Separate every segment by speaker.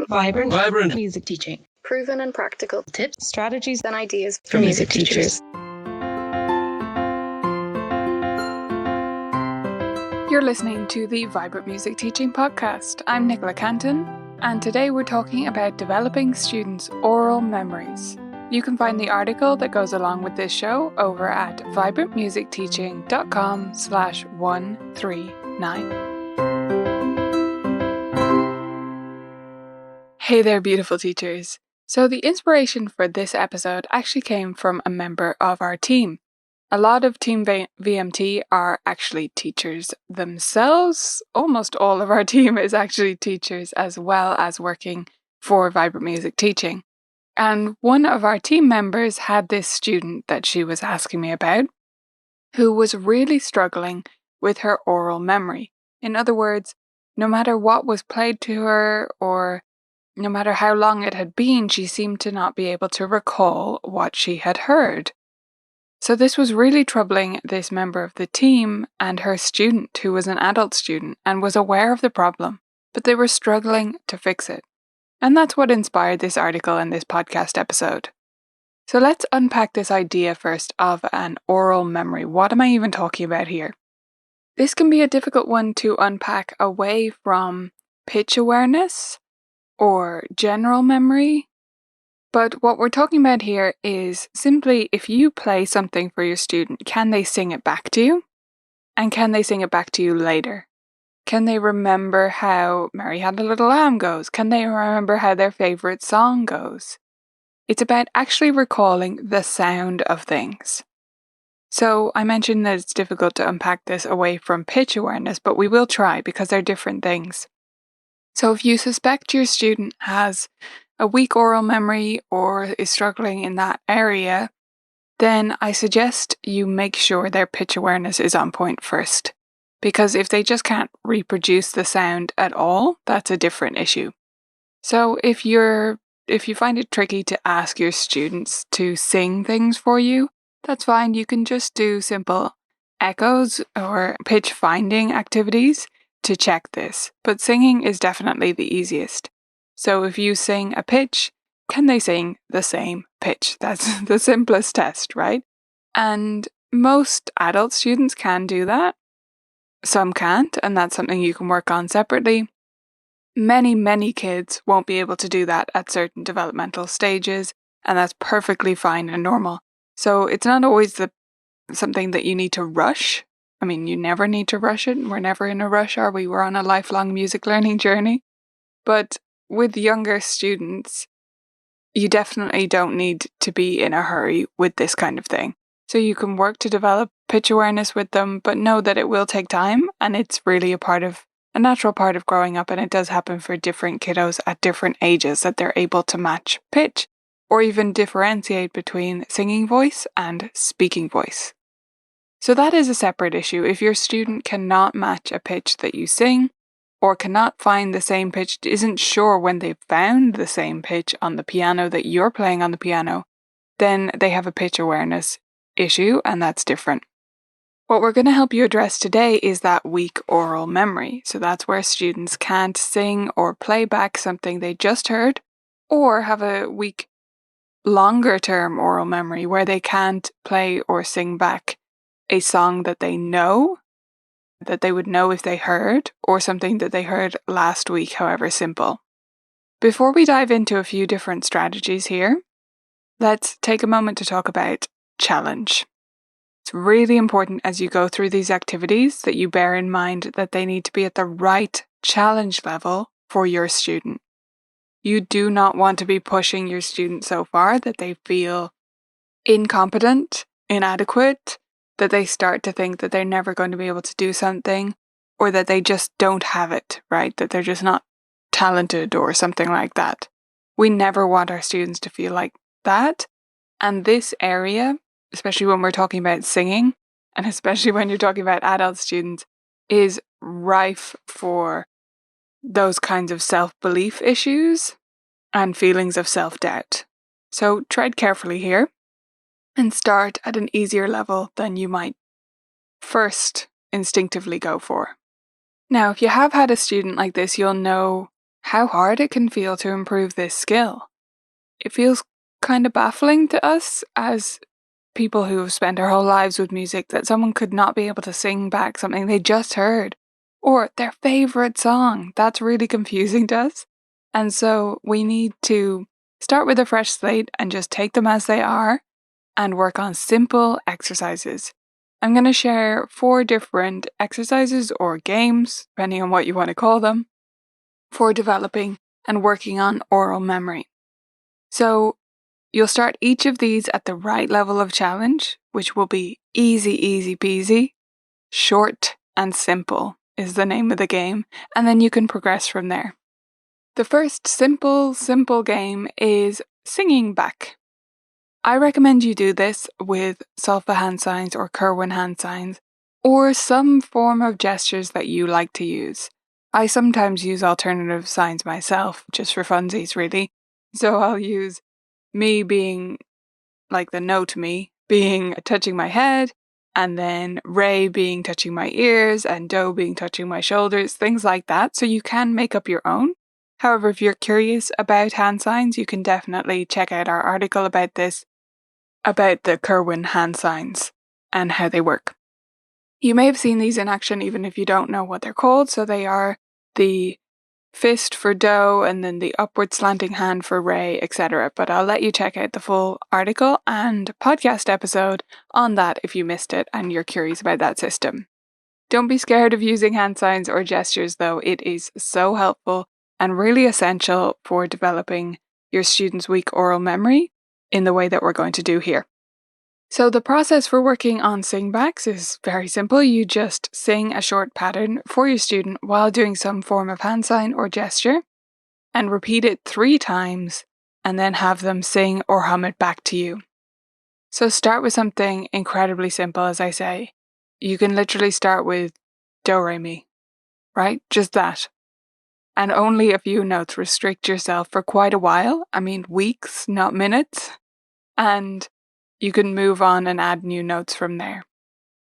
Speaker 1: Vibrant music teaching.
Speaker 2: Proven and practical
Speaker 1: Tips, strategies,
Speaker 2: and ideas
Speaker 1: for music teachers.
Speaker 3: You're listening to the Vibrant Music Teaching Podcast. I'm Nicola Canton, and today we're talking about developing students' aural memories. You can find the article that goes along with this show over at vibrantmusicteaching.com/139. Hey there, beautiful teachers. So the inspiration for this episode actually came from a member of our team. A lot of Team VMT are actually teachers themselves. Almost all of our team is actually teachers as well as working for Vibrant Music Teaching. And one of our team members had this student that she was asking me about who was really struggling with her aural memory. In other words, no matter what was played to her or no matter how long it had been, she seemed to not be able to recall what she had heard. So this was really troubling this member of the team and her student, who was an adult student and was aware of the problem, but they were struggling to fix it. And that's what inspired this article and this podcast episode. So let's unpack this idea first of an aural memory. What am I even talking about here? This can be a difficult one to unpack away from pitch awareness or general memory. But what we're talking about here is simply if you play something for your student, can they sing it back to you? And can they sing it back to you later? Can they remember how Mary Had a Little Lamb goes? Can they remember how their favourite song goes? It's about actually recalling the sound of things. So I mentioned that it's difficult to unpack this away from pitch awareness, but we will try because they're different things. So if you suspect your student has a weak aural memory or is struggling in that area, then I suggest you make sure their pitch awareness is on point first. Because if they just can't reproduce the sound at all, that's a different issue. So if you find it tricky to ask your students to sing things for you, that's fine. You can just do simple echoes or pitch finding activities to check this, but singing is definitely the easiest. So if you sing a pitch, can they sing the same pitch? That's the simplest test, right? And most adult students can do that. Some can't, and that's something you can work on separately. Many kids won't be able to do that at certain developmental stages, and that's perfectly fine and normal. So it's not always something that you need to rush. I mean, you never need to rush it. We're never in a rush, are we? We're on a lifelong music learning journey. But with younger students, you definitely don't need to be in a hurry with this kind of thing. So you can work to develop pitch awareness with them, but know that it will take time, and it's really a natural part of growing up, and it does happen for different kiddos at different ages that they're able to match pitch or even differentiate between singing voice and speaking voice. So that is a separate issue. If your student cannot match a pitch that you sing or cannot find the same pitch, isn't sure when they've found the same pitch on the piano that you're playing on the piano, then they have a pitch awareness issue, and that's different. What we're going to help you address today is that weak aural memory. So that's where students can't sing or play back something they just heard, or have a weak longer term aural memory where they can't play or sing back a song that they know, that they would know if they heard, or something that they heard last week, however simple. Before we dive into a few different strategies here, let's take a moment to talk about challenge. It's really important as you go through these activities that you bear in mind that they need to be at the right challenge level for your student. You do not want to be pushing your student so far that they feel incompetent, inadequate, that they start to think that they're never going to be able to do something, or that they just don't have it, right? That they're just not talented or something like that. We never want our students to feel like that. And this area, especially when we're talking about singing, and especially when you're talking about adult students, is rife for those kinds of self-belief issues and feelings of self-doubt. So tread carefully here and start at an easier level than you might first instinctively go for. Now, if you have had a student like this, you'll know how hard it can feel to improve this skill. It feels kind of baffling to us as people who have spent our whole lives with music that someone could not be able to sing back something they just heard or their favorite song. That's really confusing to us. And so we need to start with a fresh slate and just take them as they are and work on simple exercises. I'm going to share 4 different exercises or games, depending on what you want to call them, for developing and working on oral memory. So you'll start each of these at the right level of challenge, which will be easy peasy. Short and simple is the name of the game, and then you can progress from there. The first simple game is singing back. I recommend you do this with Solfa hand signs or Kerwin hand signs, or some form of gestures that you like to use. I sometimes use alternative signs myself, just for funsies really. So I'll use me being like the note me being touching my head, and then Ray being touching my ears, and Do being touching my shoulders, things like that. So you can make up your own. However, if you're curious about hand signs, you can definitely check out our article about this, about the Kerwin hand signs and how they work. You may have seen these in action even if you don't know what they're called. So they are the fist for Do and then the upward slanting hand for Ray, etc. But I'll let you check out the full article and podcast episode on that if you missed it and you're curious about that system. Don't be scared of using hand signs or gestures though. It is so helpful and really essential for developing your students' weak oral memory in the way that we're going to do here. So the process for working on singbacks is very simple. You just sing a short pattern for your student while doing some form of hand sign or gesture and repeat it 3 times and then have them sing or hum it back to you. So start with something incredibly simple, as I say. You can literally start with Do, Re, Mi, right? Just that. And only a few notes. Restrict yourself for quite a while. I mean, weeks, not minutes. And you can move on and add new notes from there.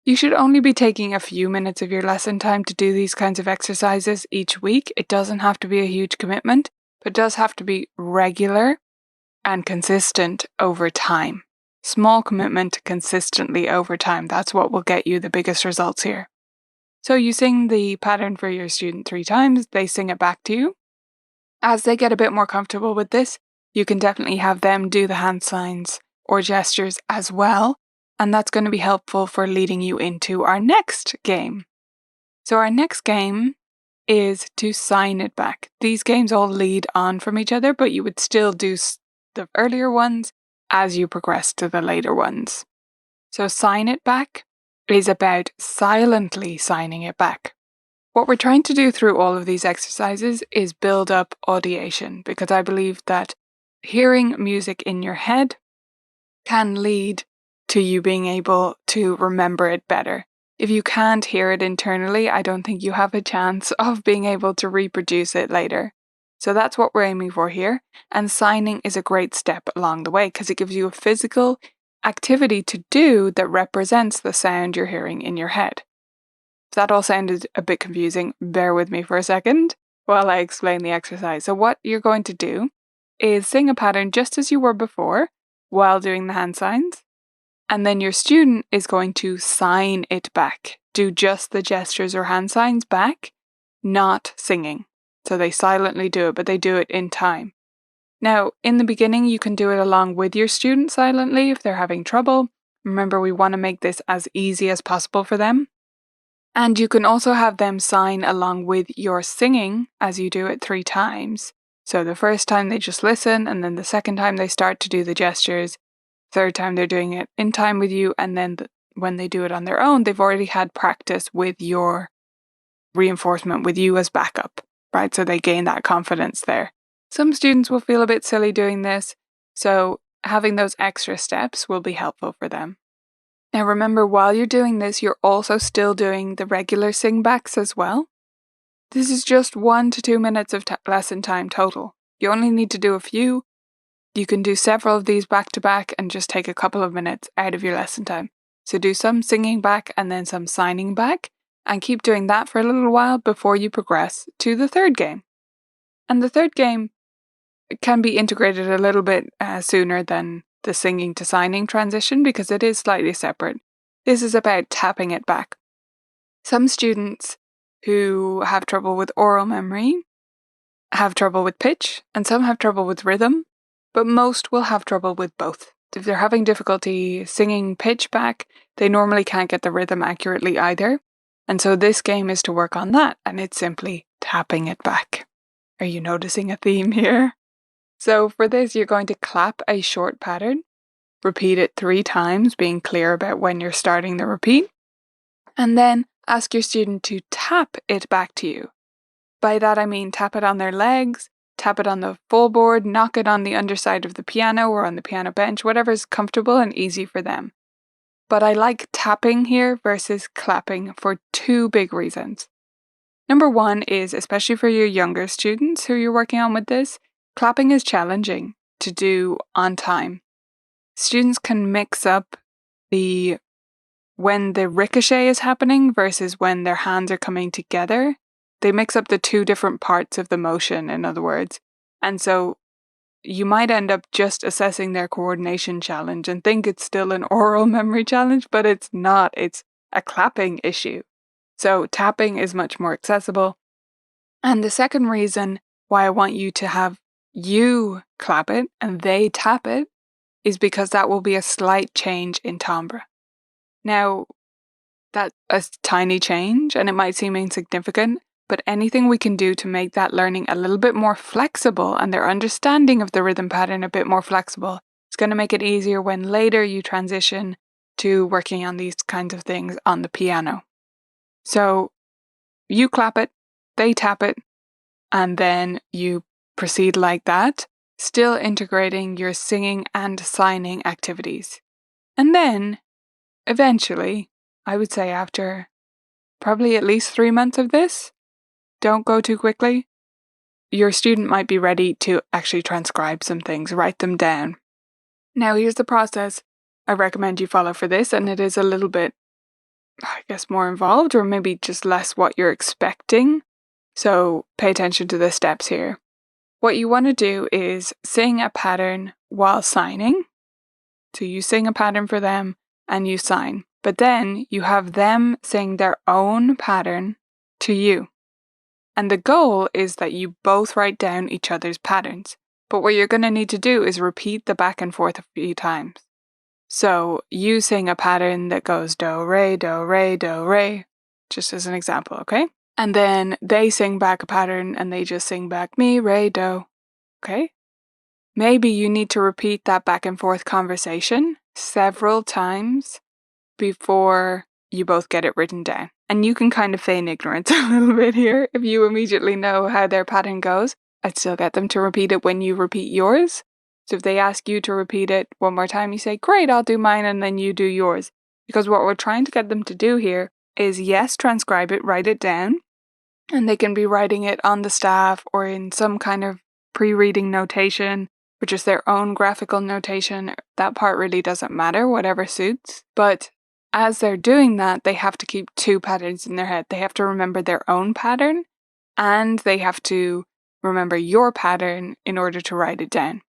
Speaker 3: You should only be taking a few minutes of your lesson time to do these kinds of exercises each week. It doesn't have to be a huge commitment, but does have to be regular and consistent over time. Small commitment consistently over time. That's what will get you the biggest results here. So you sing the pattern for your student 3 times, they sing it back to you. As they get a bit more comfortable with this, you can definitely have them do the hand signs or gestures as well, and that's going to be helpful for leading you into our next game. So our next game is to sign it back. These games all lead on from each other, but you would still do the earlier ones as you progress to the later ones. So sign it back is about silently signing it back. What we're trying to do through all of these exercises is build up audiation, because I believe that hearing music in your head can lead to you being able to remember it better. If you can't hear it internally, I don't think you have a chance of being able to reproduce it later. So that's what we're aiming for here. And signing is a great step along the way because it gives you a physical activity to do that represents the sound you're hearing in your head. If that all sounded a bit confusing, bear with me for a second while I explain the exercise. So what you're going to do is sing a pattern just as you were before while doing the hand signs. And then your student is going to sign it back. Do just the gestures or hand signs back, not singing. So they silently do it, but they do it in time. Now, in the beginning, you can do it along with your student silently if they're having trouble. Remember, we want to make this as easy as possible for them. And you can also have them sign along with your singing as you do it 3 times. So the first time they just listen, and then the second time they start to do the gestures. Third time they're doing it in time with you, and then when they do it on their own, they've already had practice with your reinforcement with you as backup, right? So they gain that confidence there. Some students will feel a bit silly doing this, so having those extra steps will be helpful for them. Now remember, while you're doing this, you're also still doing the regular singbacks as well. This is just 1 to 2 minutes of lesson time total. You only need to do a few. You can do several of these back to back and just take a couple of minutes out of your lesson time. So do some singing back and then some signing back, and keep doing that for a little while before you progress to the third game. And the third game can be integrated a little bit sooner than the singing to signing transition because it is slightly separate. This is about tapping it back. Some students who have trouble with aural memory have trouble with pitch, and some have trouble with rhythm, but most will have trouble with both. If they're having difficulty singing pitch back, they normally can't get the rhythm accurately either. And so this game is to work on that, and it's simply tapping it back. Are you noticing a theme here? So for this, you're going to clap a short pattern, repeat it 3 times, being clear about when you're starting the repeat, and then ask your student to tap it back to you. By that I mean tap it on their legs, tap it on the full board, knock it on the underside of the piano or on the piano bench, whatever is comfortable and easy for them. But I like tapping here versus clapping for 2 big reasons. Number 1 is, especially for your younger students who you're working on with this, clapping is challenging to do on time. Students can mix up when the ricochet is happening versus when their hands are coming together. They mix up the 2 different parts of the motion, in other words. And so you might end up just assessing their coordination challenge and think it's still an aural memory challenge, but it's not. It's a clapping issue. So tapping is much more accessible. And the second reason why I want you to have you clap it and they tap it is because that will be a slight change in timbre. Now, that's a tiny change and it might seem insignificant, but anything we can do to make that learning a little bit more flexible and their understanding of the rhythm pattern a bit more flexible, it's going to make it easier when later you transition to working on these kinds of things on the piano. So you clap it, they tap it, and then you proceed like that, still integrating your singing and signing activities. And then, eventually, I would say after probably at least 3 months of this, don't go too quickly, your student might be ready to actually transcribe some things, write them down. Now, here's the process I recommend you follow for this, and it is a little bit, I guess, more involved or maybe just less what you're expecting. So pay attention to the steps here. What you want to do is sing a pattern while signing. So you sing a pattern for them and you sign. But then you have them sing their own pattern to you. And the goal is that you both write down each other's patterns. But what you're going to need to do is repeat the back and forth a few times. So you sing a pattern that goes do, re, do, re, do, re, just as an example, okay? And then they sing back a pattern and they just sing back mi, re, do, okay? Maybe you need to repeat that back and forth conversation several times before you both get it written down. And you can kind of feign ignorance a little bit here. If you immediately know how their pattern goes, I'd still get them to repeat it when you repeat yours. So if they ask you to repeat it one more time, you say, great, I'll do mine, and then you do yours. Because what we're trying to get them to do here is, yes, transcribe it, write it down, and they can be writing it on the staff or in some kind of pre-reading notation, or just their own graphical notation. That part really doesn't matter, whatever suits. But as they're doing that, they have to keep 2 patterns in their head. They have to remember their own pattern, and they have to remember your pattern in order to write it down.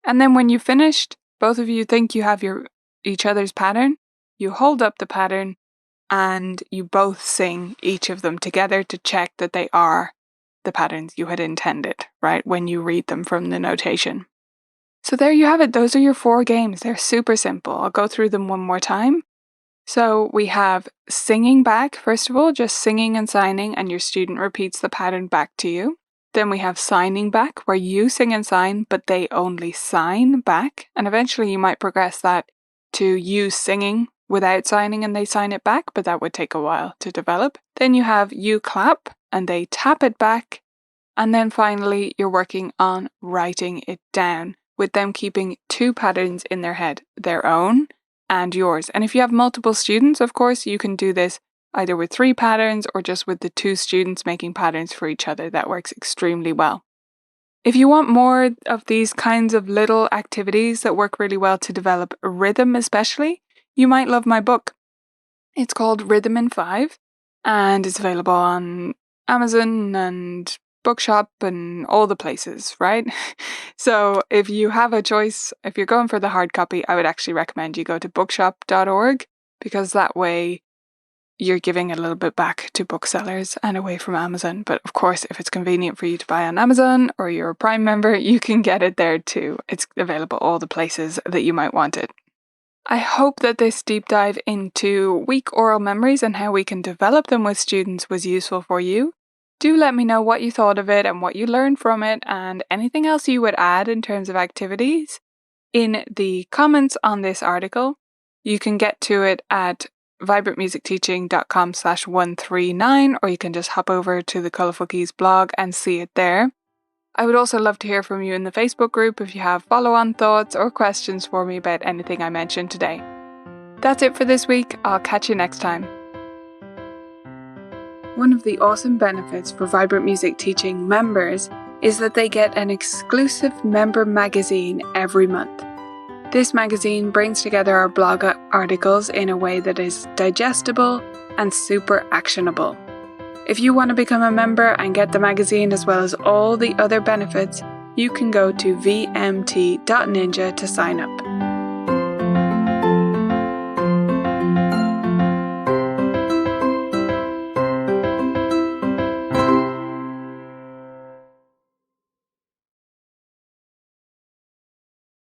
Speaker 3: And then when you've finished, both of you think you have each other's pattern, you hold up the pattern, and you both sing each of them together to check that they are the patterns you had intended, right, when you read them from the notation. So there you have it. Those are your 4 games. They're super simple. I'll go through them one more time. So we have singing back, first of all, just singing and signing, and your student repeats the pattern back to you. Then we have signing back, where you sing and sign, but they only sign back. And eventually you might progress that to you singing without signing and they sign it back, but that would take a while to develop. Then you have you clap and they tap it back. And then finally, you're working on writing it down, with them keeping 2 patterns in their head, their own and yours. And if you have multiple students, of course, you can do this either with 3 patterns or just with the 2 students making patterns for each other. That works extremely well. If you want more of these kinds of little activities that work really well to develop rhythm especially, you might love my book. It's called Rhythm in 5 and it's available on Amazon and bookshop and all the places, right? So if you have a choice, if you're going for the hard copy, I would actually recommend you go to bookshop.org, because that way you're giving a little bit back to booksellers and away from Amazon. But of course, if it's convenient for you to buy on Amazon or you're a Prime member, you can get it there too. It's available all the places that you might want it. I hope that this deep dive into weak oral memories and how we can develop them with students was useful for you. Do let me know what you thought of it and what you learned from it, and anything else you would add in terms of activities in the comments on this article. You can get to it at vibrantmusicteaching.com/139, or you can just hop over to the Colourful Keys blog and see it there. I would also love to hear from you in the Facebook group if you have follow-on thoughts or questions for me about anything I mentioned today. That's it for this week. I'll catch you next time. One of the awesome benefits for Vibrant Music Teaching members is that they get an exclusive member magazine every month. This magazine brings together our blog articles in a way that is digestible and super actionable. If you want to become a member and get the magazine as well as all the other benefits, you can go to vmt.ninja to sign up.